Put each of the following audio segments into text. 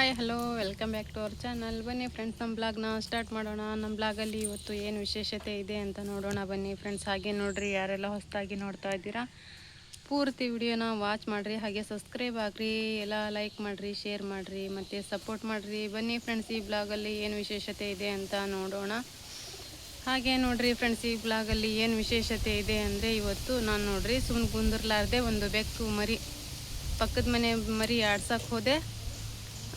Hi hello welcome back to our channel. ಬನ್ನಿ friends, ನಮ್ಮ ಬ್ಲಾಗ್ನ ಸ್ಟಾರ್ಟ್ ಮಾಡೋಣ. ನಮ್ಮ ಬ್ಲಾಗಲ್ಲಿ ಇವತ್ತು ಏನು ವಿಶೇಷತೆ ಇದೆ ಅಂತ ನೋಡೋಣ ಬನ್ನಿ ಫ್ರೆಂಡ್ಸ್. ಹಾಗೆ ನೋಡಿರಿ, ಯಾರೆಲ್ಲ ಹೊಸದಾಗಿ ನೋಡ್ತಾ ಇದ್ದೀರಾ ಪೂರ್ತಿ ವಿಡಿಯೋನ ವಾಚ್ ಮಾಡಿರಿ. ಹಾಗೆ ಸಬ್ಸ್ಕ್ರೈಬ್ ಆಗಿರಿ, ಎಲ್ಲ ಲೈಕ್ ಮಾಡಿರಿ, ಶೇರ್ ಮಾಡಿರಿ ಮತ್ತು ಸಪೋರ್ಟ್ ಮಾಡಿರಿ. ಬನ್ನಿ ಫ್ರೆಂಡ್ಸ್, ಈ ಬ್ಲಾಗಲ್ಲಿ ಏನು ವಿಶೇಷತೆ ಇದೆ ಅಂತ ನೋಡೋಣ. ಹಾಗೆ ನೋಡಿರಿ ಫ್ರೆಂಡ್ಸ್, ಈ ಬ್ಲಾಗಲ್ಲಿ ಏನು ವಿಶೇಷತೆ ಇದೆ ಅಂದರೆ ಇವತ್ತು ನಾನು ನೋಡಿರಿ ಸುಮ್ಮನೆ ಕುಂದಿರ್ಲಾರ್ದೆ ಒಂದು ಬೆಕ್ಕು ಮರಿ, ಪಕ್ಕದ ಮನೆ ಮರಿ ಆಡ್ಸೋಕ್ಕೆ ಹೋದೆ.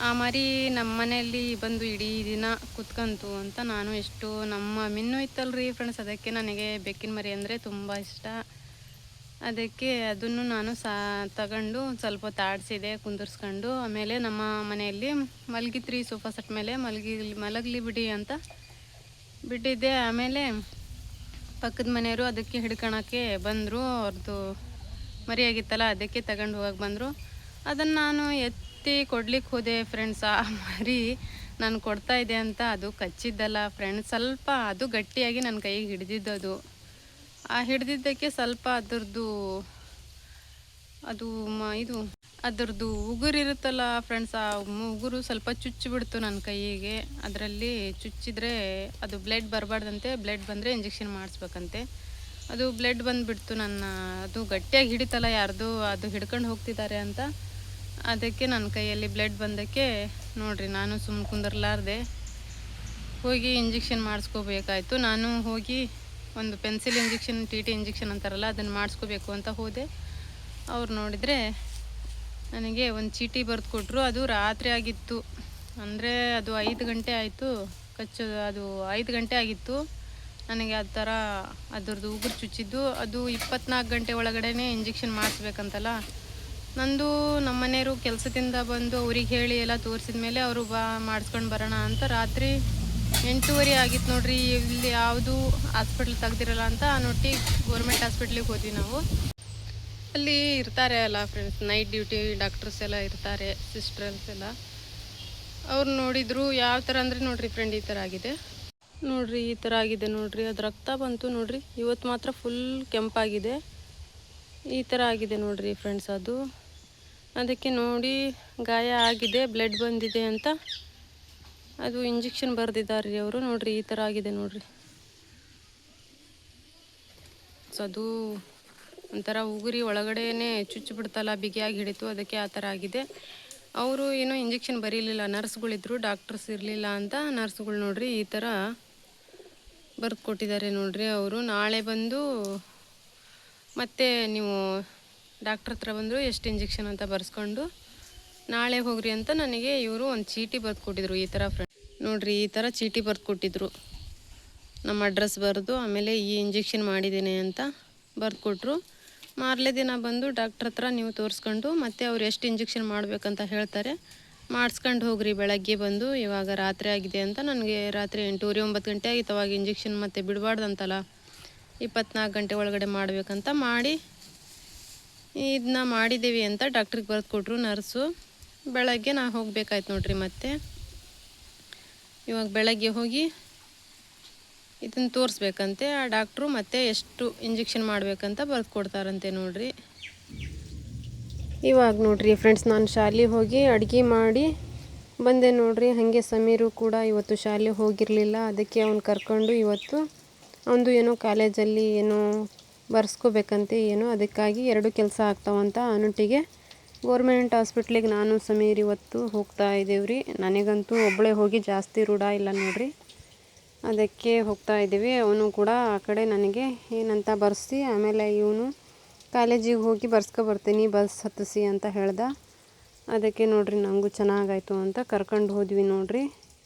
ಆ ಮರಿ ನಮ್ಮ ಮನೆಯಲ್ಲಿ ಬಂದು ಇಡೀ ದಿನ ಕುತ್ಕಂತು ಅಂತ ನಾನು ಎಷ್ಟು ನಮ್ಮ ಮಿನ್ನು ಇತ್ತಲ್ರಿ ಫ್ರೆಂಡ್ಸ್, ಅದಕ್ಕೆ ನನಗೆ ಬೆಕ್ಕಿನ ಮರಿ ಅಂದರೆ ತುಂಬ ಇಷ್ಟ. ಅದಕ್ಕೆ ಅದನ್ನು ನಾನು ತಗೊಂಡು ಸ್ವಲ್ಪ ಹೊತ್ತು ಆಡಿಸಿದೆ ಕುಂದರ್ಸ್ಕೊಂಡು. ಆಮೇಲೆ ನಮ್ಮ ಮನೆಯಲ್ಲಿ ಮಲಗಿತ್ರಿ ಸೋಫಾ ಸೆಟ್ ಮೇಲೆ ಮಲಗಲಿ ಬಿಡಿ ಅಂತ ಬಿಟ್ಟಿದ್ದೆ. ಆಮೇಲೆ ಪಕ್ಕದ ಮನೆಯವರು ಅದಕ್ಕೆ ಹಿಡ್ಕೊಳಕ್ಕೆ ಬಂದರು. ಅವ್ರದ್ದು ಮರಿಯಾಗಿತ್ತಲ್ಲ, ಅದಕ್ಕೆ ತಗೊಂಡು ಹೋಗಕ್ಕೆ ಬಂದರು. ಅದನ್ನು ನಾನು ಕೊಡ್ಲಿಕ್ಕೆ ಹೋದೆ ಫ್ರೆಂಡ್ಸ್. ಆ ಮರಿ ನಾನು ಕೊಡ್ತಾಯಿದ್ದೆ ಅಂತ ಅದು ಕಚ್ಚಿದ್ದಲ್ಲ ಫ್ರೆಂಡ್ಸ್, ಸ್ವಲ್ಪ ಅದು ಗಟ್ಟಿಯಾಗಿ ನನ್ನ ಕೈಗೆ ಹಿಡಿದಿದ್ದದು. ಆ ಹಿಡಿದಿದ್ದಕ್ಕೆ ಸ್ವಲ್ಪ ಅದರದ್ದು ಉಗುರು ಇರುತ್ತಲ್ಲ ಫ್ರೆಂಡ್ಸ್, ಆ ಉಗುರು ಸ್ವಲ್ಪ ಚುಚ್ಚಿಬಿಡ್ತು ನನ್ನ ಕೈಯಿಗೆ. ಅದರಲ್ಲಿ ಚುಚ್ಚಿದ್ರೆ ಅದು ಬ್ಲಡ್ ಬರಬಾರ್ದಂತೆ, ಬ್ಲಡ್ ಬಂದರೆ ಇಂಜೆಕ್ಷನ್ ಮಾಡಿಸ್ಬೇಕಂತೆ. ಅದು ಬ್ಲಡ್ ಬಂದುಬಿಡ್ತು. ಅದು ಗಟ್ಟಿಯಾಗಿ ಹಿಡಿತಲ್ಲ, ಯಾರ್ದು ಅದು ಹಿಡ್ಕೊಂಡು ಹೋಗ್ತಿದ್ದಾರೆ ಅಂತ. ಅದಕ್ಕೆ ನನ್ನ ಕೈಯಲ್ಲಿ ಬ್ಲಡ್ ಬಂದಕ್ಕೆ ನೋಡಿರಿ, ನಾನು ಸುಮ್ಮನೆ ಕುಂದರ್ಲಾರ್ದೆ ಹೋಗಿ ಇಂಜೆಕ್ಷನ್ ಮಾಡಿಸ್ಕೋಬೇಕಾಯ್ತು. ನಾನು ಹೋಗಿ ಒಂದು ಪೆನ್ಸಿಲ್ ಇಂಜೆಕ್ಷನ್, ಟಿ ಇಂಜೆಕ್ಷನ್ ಅಂತಾರಲ್ಲ, ಅದನ್ನು ಮಾಡಿಸ್ಕೋಬೇಕು ಅಂತ ಹೋದೆ. ಅವ್ರು ನೋಡಿದರೆ ನನಗೆ ಒಂದು ಚೀಟಿ ಬರೆದು ಕೊಟ್ಟರು. ಅದು ರಾತ್ರಿ ಆಗಿತ್ತು, ಅಂದರೆ ಅದು 5 ಗಂಟೆ ಆಯಿತು ಕಚ್ಚೋದು. ಅದು 5 ಗಂಟೆ ಆಗಿತ್ತು ನನಗೆ ಆ ಥರ ಅದರದ್ದು ಉಗುರು ಚುಚ್ಚಿದ್ದು. ಅದು 24 ಗಂಟೆ ಒಳಗಡೆ ಇಂಜೆಕ್ಷನ್ ಮಾಡಿಸ್ಬೇಕಂತಲ್ಲ. ನಂದು ನಮ್ಮ ಮನೆಯವರು ಕೆಲಸದಿಂದ ಬಂದು ಅವ್ರಿಗೆ ಹೇಳಿ ಎಲ್ಲ ತೋರಿಸಿದ ಮೇಲೆ ಅವರು ಮಾಡಿಸ್ಕೊಂಡು ಬರೋಣ ಅಂತ ರಾತ್ರಿ 8:30 ಆಗಿತ್ತು ನೋಡ್ರಿ. ಇಲ್ಲಿ ಯಾವುದು ಹಾಸ್ಪಿಟ್ಲ್ ತೆಗ್ದಿರಲ್ಲ ಅಂತ ನೋಟಿ ಗೌರ್ಮೆಂಟ್ ಹಾಸ್ಪಿಟ್ಲಿಗೆ ಹೋದ್ವಿ ನಾವು. ಅಲ್ಲಿ ಇರ್ತಾರೆ ಅಲ್ಲ ಫ್ರೆಂಡ್ಸ್, ನೈಟ್ ಡ್ಯೂಟಿ ಡಾಕ್ಟರ್ಸ್ ಎಲ್ಲ ಇರ್ತಾರೆ, ಸಿಸ್ಟರ್ಸ್ ಎಲ್ಲ. ಅವ್ರು ನೋಡಿದರು ಯಾವ ಥರ ಅಂದರೆ ನೋಡಿರಿ ಫ್ರೆಂಡ್, ಈ ಥರ ಆಗಿದೆ ನೋಡಿರಿ, ಈ ಥರ ಆಗಿದೆ ನೋಡಿರಿ. ಅದು ರಕ್ತ ಬಂತು ನೋಡಿರಿ. ಇವತ್ತು ಮಾತ್ರ ಫುಲ್ ಕೆಂಪಾಗಿದೆ, ಈ ಥರ ಆಗಿದೆ ನೋಡಿರಿ ಫ್ರೆಂಡ್ಸ್. ಅದಕ್ಕೆ ನೋಡಿ ಗಾಯ ಆಗಿದೆ, ಬ್ಲಡ್ ಬಂದಿದೆ ಅಂತ ಅದು ಇಂಜೆಕ್ಷನ್ ಬರೆದಿದ್ದಾರೆ ರೀ ಅವರು. ನೋಡಿರಿ ಈ ಥರ ಆಗಿದೆ ನೋಡಿರಿ. ಅದು ಒಂಥರ ಉಗುರಿ ಒಳಗಡೆನೇ ಚುಚ್ಚಿಬಿಡ್ತಲ್ಲ, ಬಿಗಿಯಾಗಿ ಹಿಡಿತು, ಅದಕ್ಕೆ ಆ ಥರ ಆಗಿದೆ. ಅವರು ಏನೋ ಇಂಜೆಕ್ಷನ್ ಬರೀಲಿಲ್ಲ, ನರ್ಸ್ಗಳಿದ್ರು, ಡಾಕ್ಟರ್ಸ್ ಇರಲಿಲ್ಲ ಅಂತ. ನರ್ಸ್ಗಳು ನೋಡಿರಿ ಈ ಥರ ಬರೆದು ಕೊಟ್ಟಿದ್ದಾರೆ ನೋಡಿರಿ. ಅವರು ನಾಳೆ ಬಂದು ಮತ್ತೆ ನೀವು ಡಾಕ್ಟ್ರ್ ಹತ್ರ ಬಂದರು ಎಷ್ಟು ಇಂಜೆಕ್ಷನ್ ಅಂತ ಬರೆಸ್ಕೊಂಡು ನಾಳೆ ಹೋಗ್ರಿ ಅಂತ ನನಗೆ ಇವರು ಒಂದು ಚೀಟಿ ಬರೆದು ಕೊಟ್ಟಿದ್ರು. ಈ ಥರ ಫ್ರೆಂಡ್ ನೋಡಿರಿ, ಈ ಥರ ಚೀಟಿ ಬರೆದು ಕೊಟ್ಟಿದ್ರು, ನಮ್ಮ ಅಡ್ರೆಸ್ ಬರೆದು. ಆಮೇಲೆ ಈ ಇಂಜೆಕ್ಷನ್ ಮಾಡಿದ್ದೀನಿ ಅಂತ ಬರೆದು ಕೊಟ್ಟರು. ಮಾರನೇ ದಿನ ಬಂದು ಡಾಕ್ಟ್ರ್ ಹತ್ರ ನೀವು ತೋರಿಸ್ಕೊಂಡು ಮತ್ತೆ ಅವ್ರು ಎಷ್ಟು ಇಂಜೆಕ್ಷನ್ ಮಾಡಬೇಕಂತ ಹೇಳ್ತಾರೆ, ಮಾಡಿಸ್ಕೊಂಡು ಹೋಗ್ರಿ ಬೆಳಗ್ಗೆ ಬಂದು. ಇವಾಗ ರಾತ್ರಿ ಆಗಿದೆ ಅಂತ ನನಗೆ ರಾತ್ರಿ 8:30 9 ಗಂಟೆ ಆಗಿತ್ತು. ಅವಾಗ ಇಂಜೆಕ್ಷನ್ ಮತ್ತೆ ಬಿಡಬಾರ್ದಂತಲ್ಲ, 24 ಗಂಟೆ ಒಳಗಡೆ ಮಾಡಬೇಕಂತ ಮಾಡಿ ಇದನ್ನ ಮಾಡಿದ್ದೀವಿ ಅಂತ ಡಾಕ್ಟ್ರಿಗೆ ಬರೆದು ಕೊಟ್ಟರು ನರ್ಸು. ಬೆಳಗ್ಗೆ ನಾ ಹೋಗಬೇಕಾಯ್ತು ನೋಡ್ರಿ. ಮತ್ತೆ ಇವಾಗ ಬೆಳಗ್ಗೆ ಹೋಗಿ ಇದನ್ನು ತೋರಿಸ್ಬೇಕಂತೆ ಆ ಡಾಕ್ಟ್ರು, ಮತ್ತು ಎಷ್ಟು ಇಂಜೆಕ್ಷನ್ ಮಾಡಬೇಕಂತ ಬರೆದು ಕೊಡ್ತಾರಂತೆ ನೋಡ್ರಿ. ಇವಾಗ ನೋಡ್ರಿ ಫ್ರೆಂಡ್ಸ್, ನಾನು ಶಾಲೆಗೆ ಹೋಗಿ ಅಡುಗೆ ಮಾಡಿ ಬಂದೆ ನೋಡ್ರಿ. ಹಾಗೆ ಸಮೀರು ಕೂಡ ಇವತ್ತು ಶಾಲೆಗೆ ಹೋಗಿರಲಿಲ್ಲ, ಅದಕ್ಕೆ ಅವ್ನು ಕರ್ಕೊಂಡು ಇವತ್ತು ಅವನದು ಏನೋ ಕಾಲೇಜಲ್ಲಿ ಏನೋ ಬರ್ಸ್ಕೋಬೇಕಂತೆ ಏನೋ, ಅದಕ್ಕಾಗಿ 2 ಕೆಲಸ ಆಗ್ತಾವಂತ ಅವನೊಟ್ಟಿಗೆ ಗೋರ್ಮೆಂಟ್ ಹಾಸ್ಪಿಟ್ಲಿಗೆ ನಾನು ಸಮೀರ್ ಇವತ್ತು ಹೋಗ್ತಾ ಇದ್ದೀವ್ರಿ. ನನಗಂತೂ ಒಬ್ಬಳೇ ಹೋಗಿ ಜಾಸ್ತಿ ರೂಢ ಇಲ್ಲ ನೋಡ್ರಿ, ಅದಕ್ಕೆ ಹೋಗ್ತಾ ಇದ್ದೀವಿ. ಅವನು ಕೂಡ ಆ ಕಡೆ ನನಗೆ ಏನಂತ ಬರ್ಸಿ, ಆಮೇಲೆ ಇವನು ಕಾಲೇಜಿಗೆ ಹೋಗಿ ಬರ್ಸ್ಕೊಬರ್ತೀನಿ, ಬಸ್ ಹತ್ತಿಸಿ ಅಂತ ಹೇಳ್ದ. ಅದಕ್ಕೆ ನೋಡ್ರಿ ನನಗೂ ಚೆನ್ನಾಗಾಯಿತು ಅಂತ ಕರ್ಕೊಂಡು ಹೋದ್ವಿ ನೋಡ್ರಿ.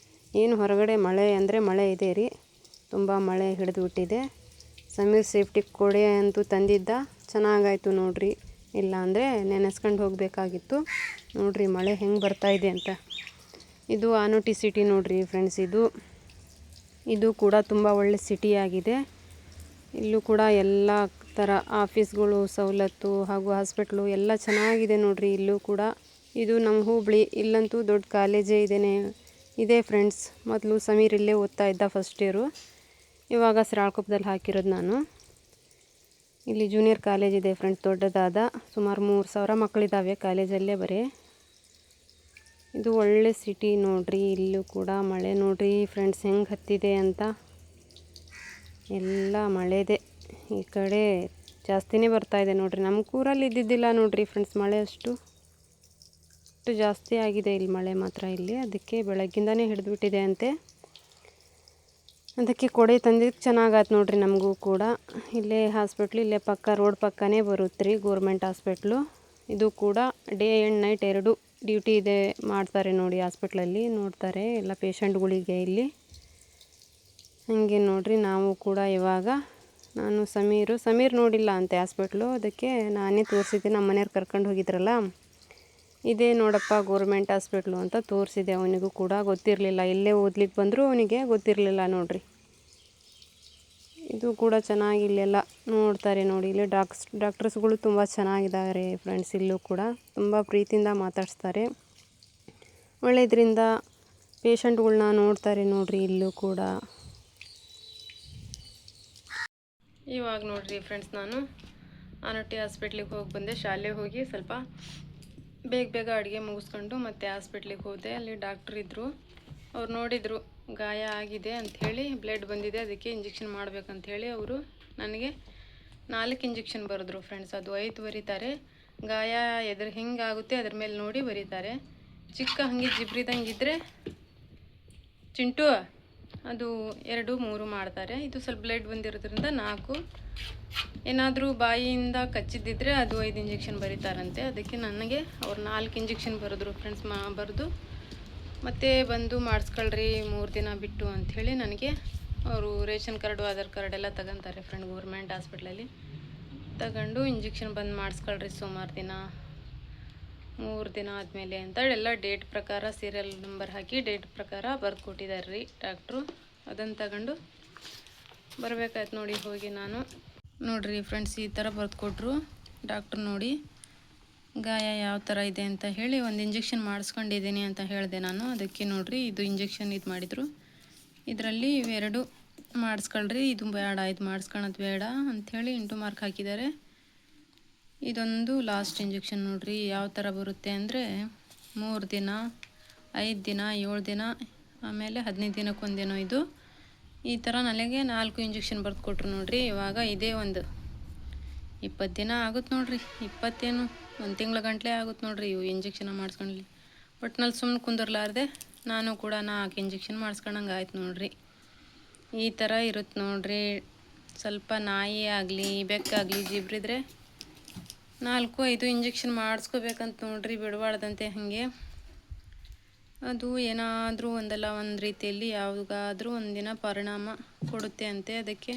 ಏನು ಹೊರಗಡೆ ಮಳೆ ಅಂದರೆ ಮಳೆ ಇದೆ ರೀ, ತುಂಬ ಮಳೆ ಹಿಡಿದು ಬಿಟ್ಟಿದೆ. ಸಮೀರ್ ಸೇಫ್ಟಿ ಕೊಡೆ ಅಂತೂ ತಂದಿದ್ದ, ಚೆನ್ನಾಗಾಯಿತು ನೋಡ್ರಿ. ಇಲ್ಲ ಅಂದರೆ ನೆನೆಸ್ಕೊಂಡು ಹೋಗಬೇಕಾಗಿತ್ತು. ನೋಡ್ರಿ ಮಳೆ ಹೆಂಗೆ ಬರ್ತಾಯಿದೆ ಅಂತ. ಇದು ಆನೋಟಿ ಸಿಟಿ ನೋಡ್ರಿ ಫ್ರೆಂಡ್ಸ್. ಇದು ಕೂಡ ತುಂಬ ಒಳ್ಳೆ ಸಿಟಿ ಆಗಿದೆ. ಇಲ್ಲೂ ಕೂಡ ಎಲ್ಲ ಥರ ಆಫೀಸ್ಗಳು ಸವಲತ್ತು ಹಾಗೂ ಹಾಸ್ಪಿಟ್ಲು ಎಲ್ಲ ಚೆನ್ನಾಗಿದೆ ನೋಡ್ರಿ. ಇಲ್ಲೂ ಕೂಡ ಇದು ನಮ್ಮ ಹುಬ್ಳಿ, ಇಲ್ಲಂತೂ ದೊಡ್ಡ ಕಾಲೇಜೇ ಇದೆ ಫ್ರೆಂಡ್ಸ್. ಮೊದಲು ಸಮೀರ್ ಇಲ್ಲೇ ಓದ್ತಾ ಇದ್ದ ಫಸ್ಟ್ ಇಯರು, ಇವಾಗ ಶ್ರೀರಾಳಕೊಪ್ಪದಲ್ಲಿ ಹಾಕಿರೋದು ನಾನು. ಇಲ್ಲಿ ಜೂನಿಯರ್ ಕಾಲೇಜ್ ಇದೆ ಫ್ರೆಂಡ್ಸ್, ದೊಡ್ಡದಾದ. ಸುಮಾರು 3000 ಮಕ್ಕಳಿದ್ದಾವೆ ಕಾಲೇಜಲ್ಲೇ ಬರೀ. ಇದು ಒಳ್ಳೆ ಸಿಟಿ ನೋಡ್ರಿ. ಇಲ್ಲೂ ಕೂಡ ಮಳೆ ನೋಡ್ರಿ ಫ್ರೆಂಡ್ಸ್ ಹೆಂಗೆ ಹತ್ತಿದೆ ಅಂತ. ಎಲ್ಲ ಮಳೆದೆ ಈ ಕಡೆ ಜಾಸ್ತಿನೇ ಬರ್ತಾ ಇದೆ ನೋಡ್ರಿ. ನಮ್ಮ ಊರಲ್ಲಿ ಇದ್ದಿದ್ದಿಲ್ಲ ನೋಡ್ರಿ ಫ್ರೆಂಡ್ಸ್ ಮಳೆ ಅಷ್ಟು ಜಾಸ್ತಿ ಆಗಿದೆ ಇಲ್ಲಿ ಮಳೆ ಮಾತ್ರ ಇಲ್ಲಿ. ಅದಕ್ಕೆ ಬೆಳಗ್ಗಿಂದನೇ ಹಿಡಿದ್ಬಿಟ್ಟಿದೆ ಅಂತೆ. ಅದಕ್ಕೆ ಕೊಡೆ ತಂದಿದ್ದಕ್ಕೆ ಚೆನ್ನಾಗಾಯ್ತು ನೋಡ್ರಿ ನಮಗೂ ಕೂಡ. ಇಲ್ಲೇ ಹಾಸ್ಪಿಟ್ಲು ಇಲ್ಲೇ ಪಕ್ಕ ರೋಡ್ ಪಕ್ಕನೇ ಬರುತ್ತೆ ರೀ ಗೌರ್ಮೆಂಟ್ ಹಾಸ್ಪಿಟ್ಲು. ಇದು ಕೂಡ ಡೇ ಆ್ಯಂಡ್ ನೈಟ್ 2 ಡ್ಯೂಟಿ ಇದೆ ಮಾಡ್ತಾರೆ ನೋಡಿ ಹಾಸ್ಪಿಟ್ಲಲ್ಲಿ. ನೋಡ್ತಾರೆ ಎಲ್ಲ ಪೇಷಂಟ್ಗಳಿಗೆ ಇಲ್ಲಿ. ಹಾಗೆ ನೋಡ್ರಿ ನಾವು ಕೂಡ ಇವಾಗ ನಾನು ಸಮೀರ್ ನೋಡಿಲ್ಲ ಅಂತೆ ಹಾಸ್ಪಿಟ್ಲು. ಅದಕ್ಕೆ ನಾನೇ ತೋರಿಸಿದ್ದೆ, ನಮ್ಮ ಮನೆಯವ್ರು ಕರ್ಕೊಂಡು ಹೋಗಿದ್ರಲ್ಲ, ಇದೇ ನೋಡಪ್ಪ ಗೌರ್ಮೆಂಟ್ ಹಾಸ್ಪಿಟ್ಲು ಅಂತ ತೋರಿಸಿದೆ. ಅವನಿಗೂ ಕೂಡ ಗೊತ್ತಿರಲಿಲ್ಲ, ಇಲ್ಲೇ ಓದ್ಲಿಕ್ಕೆ ಬಂದರೂ ಅವನಿಗೆ ಗೊತ್ತಿರಲಿಲ್ಲ ನೋಡ್ರಿ. ಇದು ಕೂಡ ಚೆನ್ನಾಗಿ ಇಲ್ಲೆಲ್ಲ ನೋಡ್ತಾರೆ ನೋಡಿ. ಇಲ್ಲಿ ಡಾಕ್ಟರ್ಸ್ಗಳು ತುಂಬ ಚೆನ್ನಾಗಿದ್ದಾರೆ ಫ್ರೆಂಡ್ಸ್. ಇಲ್ಲೂ ಕೂಡ ತುಂಬ ಪ್ರೀತಿಯಿಂದ ಮಾತಾಡಿಸ್ತಾರೆ. ಒಳ್ಳೆಯದ್ರಿಂದ ಪೇಷಂಟ್ಗಳ್ನ ನೋಡ್ತಾರೆ ನೋಡ್ರಿ ಇಲ್ಲೂ ಕೂಡ. ಇವಾಗ ನೋಡ್ರಿ ಫ್ರೆಂಡ್ಸ್ ನಾನು ಆನಟ್ಟಿ ಹಾಸ್ಪಿಟ್ಲಿಗೆ ಹೋಗಿ ಬಂದೆ. ಶಾಲೆಗೆ ಹೋಗಿ ಸ್ವಲ್ಪ ಬೇಗ ಅಡುಗೆ ಮುಗಿಸ್ಕೊಂಡು ಮತ್ತೆ ಹಾಸ್ಪಿಟ್ಲಿಗೆ ಹೋದೆ. ಅಲ್ಲಿ ಡಾಕ್ಟ್ರ್ ಇದ್ದರು. ಅವ್ರು ನೋಡಿದರು ಗಾಯ ಆಗಿದೆ ಅಂಥೇಳಿ, ಬ್ಲಡ್ ಬಂದಿದೆ, ಅದಕ್ಕೆ ಇಂಜೆಕ್ಷನ್ ಮಾಡಬೇಕಂಥೇಳಿ ಅವರು ನನಗೆ 4 ಇಂಜೆಕ್ಷನ್ ಬರೆದ್ರು ಫ್ರೆಂಡ್ಸ್. ಅದು 5 ಬರೀತಾರೆ. ಗಾಯ ಹೆಂಗಾಗುತ್ತೆ ಅದ್ರ ಮೇಲೆ ನೋಡಿ ಬರೀತಾರೆ. ಚಿಕ್ಕ ಹಾಗೆ ಜಿಬ್ರಿದಂಗಿದ್ರೆ ಚಿಂಟು ಅದು 2, 3 ಮಾಡ್ತಾರೆ. ಇದು ಸ್ವಲ್ಪ ಬ್ಲಡ್ ಬಂದಿರೋದ್ರಿಂದ 4. ಏನಾದರೂ ಬಾಯಿಯಿಂದ ಕಚ್ಚಿದ್ದಿದ್ರೆ ಅದು 5 ಇಂಜೆಕ್ಷನ್ ಬರೀತಾರಂತೆ. ಅದಕ್ಕೆ ನನಗೆ ಅವ್ರು 4 ಇಂಜೆಕ್ಷನ್ ಬರೆದ್ರು ಫ್ರೆಂಡ್ಸ್. ಬರೆದು ಮತ್ತೆ ಬಂದು ಮಾಡಿಸ್ಕೊಳ್ರಿ 3 ದಿನ ಬಿಟ್ಟು ಅಂಥೇಳಿ ನನಗೆ ಅವರು ರೇಷನ್ ಕಾರ್ಡು ಆಧಾರ್ ಕಾರ್ಡ್ ಎಲ್ಲ ತಗೊತಾರೆ ಫ್ರೆಂಡ್ ಗೌರ್ಮೆಂಟ್ ಹಾಸ್ಪಿಟ್ಲಲ್ಲಿ. ತಗೊಂಡು ಇಂಜೆಕ್ಷನ್ ಬಂದು ಮಾಡಿಸ್ಕೊಳ್ರಿ ಸೋಮವಾರ ದಿನ 3 ದಿನ ಆದಮೇಲೆ ಅಂತ ಎಲ್ಲ ಡೇಟ್ ಪ್ರಕಾರ ಸೀರಿಯಲ್ ನಂಬರ್ ಹಾಕಿ ಡೇಟ್ ಪ್ರಕಾರ ಬರೆದು ಕೊಟ್ಟಿದ್ದಾರೆ ರೀ ಡಾಕ್ಟ್ರು. ಅದನ್ನು ತಗೊಂಡು ಬರಬೇಕಾಯ್ತು ನೋಡಿ. ಹೋಗಿ ನಾನು ನೋಡ್ರಿ ಫ್ರೆಂಡ್ಸ್ ಈ ಥರ ಬರೆದು ಕೊಟ್ಟರು ಡಾಕ್ಟ್ರು. ನೋಡಿ ಗಾಯ ಯಾವ ಥರ ಇದೆ ಅಂತ ಹೇಳಿ ಒಂದು ಇಂಜೆಕ್ಷನ್ ಮಾಡಿಸ್ಕೊಂಡಿದ್ದೀನಿ ಅಂತ ಹೇಳಿದೆ ನಾನು. ಅದಕ್ಕೆ ನೋಡ್ರಿ ಇದು ಇಂಜೆಕ್ಷನ್ ಇದು ಮಾಡಿದರು. ಇದರಲ್ಲಿ 2 ಮಾಡಿಸ್ಕೊಳ್ರಿ, ಇದು ಬೇಡ, ಇದು ಮಾಡಿಸ್ಕೊಳೋದು ಬೇಡ ಅಂಥೇಳಿ 8 ಮಾರ್ಕ್ ಹಾಕಿದ್ದಾರೆ. ಇದೊಂದು ಲಾಸ್ಟ್ ಇಂಜೆಕ್ಷನ್ ನೋಡ್ರಿ ಯಾವ ಥರ ಬರುತ್ತೆ ಅಂದರೆ 3 ದಿನ, 5 ದಿನ, 7 ದಿನ, ಆಮೇಲೆ 15 ದಿನಕ್ಕೊಂದೇನೋ ಇದು. ಈ ಥರ ನನಗೆ 4 ಇಂಜೆಕ್ಷನ್ ಬರೆದು ಕೊಟ್ಟರು ನೋಡ್ರಿ. ಇವಾಗ ಇದೇ ಒಂದು 20 ದಿನ ಆಗುತ್ತೆ ನೋಡ್ರಿ. 20 1 ತಿಂಗಳ ಗಂಟಲೆ ಆಗುತ್ತೆ ನೋಡ್ರಿ ಇವು ಇಂಜೆಕ್ಷನ್ ಮಾಡಿಸ್ಕೊಂಡ್ಲಿ. ಒಟ್ನಲ್ಲಿ ಸುಮ್ಮನೆ ಕುಂದರ್ಲಾರ್ದೆ ನಾನು ಕೂಡ 4 ಇಂಜೆಕ್ಷನ್ ಮಾಡಿಸ್ಕೊಂಡಂಗೆ ಆಯ್ತು ನೋಡ್ರಿ. ಈ ಥರ ಇರುತ್ತೆ ನೋಡ್ರಿ. ಸ್ವಲ್ಪ ನಾಯಿ ಆಗಲಿ ಬೆಕ್ಕಾಗಲಿ ಜಿಬ್ರಿದ್ರೆ 4-5 ಇಂಜೆಕ್ಷನ್ ಮಾಡಿಸ್ಕೋಬೇಕಂತ ನೋಡ್ರಿ, ಬಿಡಬಾರ್ದಂತೆ ಹಾಗೆ. ಅದು ಏನಾದರೂ ಒಂದಲ್ಲ ಒಂದು ರೀತಿಯಲ್ಲಿ ಯಾವಾಗಾದರೂ ಒಂದಿನ ಪರಿಣಾಮ ಕೊಡುತ್ತೆ ಅಂತೆ. ಅದಕ್ಕೆ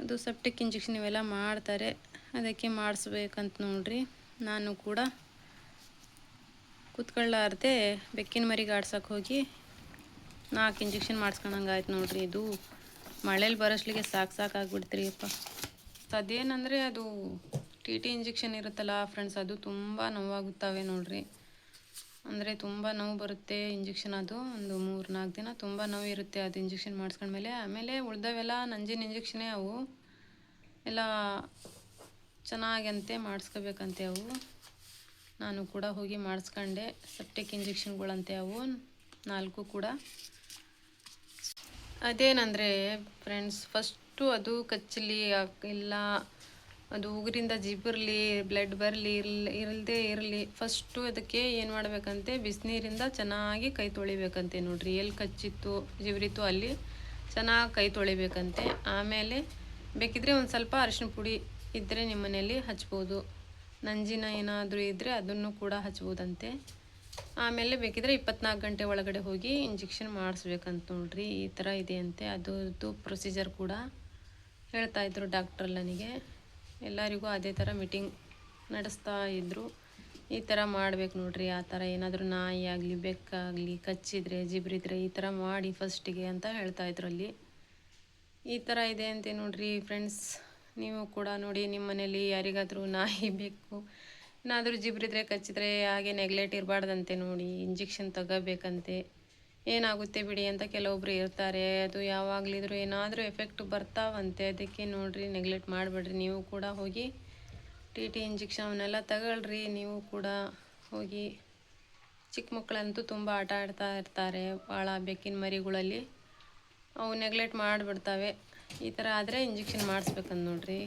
ಅದು ಸೆಪ್ಟಿಕ್ ಇಂಜೆಕ್ಷನ್ ಇವೆಲ್ಲ ಮಾಡ್ತಾರೆ, ಅದಕ್ಕೆ ಮಾಡಿಸ್ಬೇಕಂತ ನೋಡ್ರಿ. ನಾನು ಕೂಡ ಕೂತ್ಕೊಳ್ಳಾರ್ದೆ ಬೆಕ್ಕಿನ ಮರಿಗೆ ಆಡ್ಸೋಕೆ ಹೋಗಿ 4 ಇಂಜೆಕ್ಷನ್ ಮಾಡಿಸ್ಕೊಂಡಂಗೆ ಆಯ್ತು ನೋಡ್ರಿ. ಇದು ಮಳೇಲಿ ಬರೋಷ್ಲಿಗೆ ಸಾಕಾಗ್ಬಿಡ್ತೀರಿ ಅಪ್ಪ. ಅದೇನಂದರೆ ಅದು TT ಇಂಜೆಕ್ಷನ್ ಇರುತ್ತಲ್ಲ ಫ್ರೆಂಡ್ಸ್, ಅದು ತುಂಬ ನೋವಾಗುತ್ತವೆ ನೋಡ್ರಿ. ಅಂದರೆ ತುಂಬ ನೋವು ಬರುತ್ತೆ ಇಂಜೆಕ್ಷನ್. ಅದು ಒಂದು 3-4 ದಿನ ತುಂಬ ನೋವು ಇರುತ್ತೆ ಅದು ಇಂಜೆಕ್ಷನ್ ಮಾಡಿಸ್ಕೊಂಡ್ಮೇಲೆ. ಆಮೇಲೆ ಉಳ್ದವೆಲ್ಲ ನಂಜಿನ ಇಂಜೆಕ್ಷನೇ, ಅವು ಎಲ್ಲ ಚೆನ್ನಾಗಂತೆ ಮಾಡಿಸ್ಕೋಬೇಕಂತೆ ಅವು. ನಾನು ಕೂಡ ಹೋಗಿ ಮಾಡಿಸ್ಕೊಂಡೆ. ಸೆಪ್ಟಿಕ್ ಇಂಜೆಕ್ಷನ್ಗಳಂತೆ ಅವು 4 ಕೂಡ. ಅದೇನಂದರೆ ಫ್ರೆಂಡ್ಸ್, ಫಸ್ಟು ಅದು ಕಚ್ಚಲಿ ಇಲ್ಲ, ಅದು ಉಗುರಿಂದ ಜಿಬ್ಬರ್ಲಿ, ಬ್ಲಡ್ ಬರಲಿ ಇರದೇ ಇರಲಿ, ಫಸ್ಟು ಅದಕ್ಕೆ ಏನು ಮಾಡಬೇಕಂತೆ, ಬಿಸಿನೀರಿಂದ ಚೆನ್ನಾಗಿ ಕೈ ತೊಳಿಬೇಕಂತೆ ನೋಡ್ರಿ. ಎಲ್ಲಿ ಕಚ್ಚಿತ್ತು ಜಿಬ್ರಿತ್ತು ಅಲ್ಲಿ ಚೆನ್ನಾಗಿ ಕೈ ತೊಳಿಬೇಕಂತೆ. ಆಮೇಲೆ ಬೇಕಿದ್ರೆ ಒಂದು ಸ್ವಲ್ಪ ಅರಿಶಿನ ಪುಡಿ ಇದ್ದರೆ ನಿಮ್ಮ ಮನೆಯಲ್ಲಿ ಹಚ್ಬೋದು. ನಂಜಿನ ಏನಾದರೂ ಇದ್ದರೆ ಅದನ್ನು ಕೂಡ ಹಚ್ಬೋದಂತೆ. ಆಮೇಲೆ ಬೇಕಿದ್ರೆ 24 ಗಂಟೆ ಒಳಗಡೆ ಹೋಗಿ ಇಂಜೆಕ್ಷನ್ ಮಾಡಿಸ್ಬೇಕಂತ ನೋಡ್ರಿ. ಈ ಥರ ಇದೆ ಅಂತೆ. ಅದು ಪ್ರೊಸೀಜರ್ ಕೂಡ ಹೇಳ್ತಾಯಿದ್ರು ಡಾಕ್ಟ್ರಲ್ಲಿ ನನಗೆ. ಎಲ್ಲರಿಗೂ ಅದೇ ಥರ ಮೀಟಿಂಗ್ ನಡೆಸ್ತಾ ಇದ್ದರು. ಈ ಥರ ಮಾಡಬೇಕು ನೋಡ್ರಿ. ಆ ಥರ ಏನಾದರೂ ನಾಯಿ ಆಗಲಿ ಬೆಕ್ಕಾಗಲಿ ಕಚ್ಚಿದ್ರೆ ಜಿಬ್ರಿದ್ರೆ ಈ ಥರ ಮಾಡಿ ಫಸ್ಟಿಗೆ ಅಂತ ಹೇಳ್ತಾಯಿದ್ರು ಅಲ್ಲಿ. ಈ ಥರ ಇದೆ ಅಂತೆ ನೋಡ್ರಿ ಫ್ರೆಂಡ್ಸ್. ನೀವು ಕೂಡ ನೋಡಿ ನಿಮ್ಮ ಮನೇಲಿ ಯಾರಿಗಾದರೂ ನಾಯಿ ಬೆಕ್ಕು ಏನಾದರೂ ಜಿಬ್ರಿದ್ರೆ ಕಚ್ಚಿದ್ರೆ ಹಾಗೆ ನೆಗ್ಲೆಕ್ಟ್ ಇರಬಾರ್ದಂತೆ ನೋಡಿ. ಇಂಜೆಕ್ಷನ್ ತಗೋಬೇಕಂತೆ. ಏನಾಗುತ್ತೆ ಬಿಡಿ ಅಂತ ಕೆಲವೊಬ್ರು ಇರ್ತಾರೆ, ಅದು ಯಾವಾಗಲಿದ್ರು ಏನಾದರೂ ಎಫೆಕ್ಟ್ ಬರ್ತಾವಂತೆ. ಅದಕ್ಕೆ ನೋಡ್ರಿ ನೆಗ್ಲೆಕ್ಟ್ ಮಾಡಬೇಡ್ರಿ. ನೀವು ಕೂಡ ಹೋಗಿ TT ಇಂಜೆಕ್ಷನ್ ಅವನ್ನೆಲ್ಲ ತಗೊಳ್ರಿ. ನೀವು ಕೂಡ ಹೋಗಿ ಚಿಕ್ಕ ಮಕ್ಕಳಂತೂ ತುಂಬ ಆಟ ಆಡ್ತಾ ಇರ್ತಾರೆ ಭಾಳ ಬೆಕ್ಕಿನ ಮರಿಗಳಲ್ಲಿ. ಅವು ನೆಗ್ಲೆಕ್ಟ್ ಮಾಡಿಬಿಡ್ತವೆ. ಈ ಥರ ಆದರೆ ಇಂಜೆಕ್ಷನ್ ಮಾಡಿಸ್ಬೇಕಂದು ನೋಡ್ರಿ.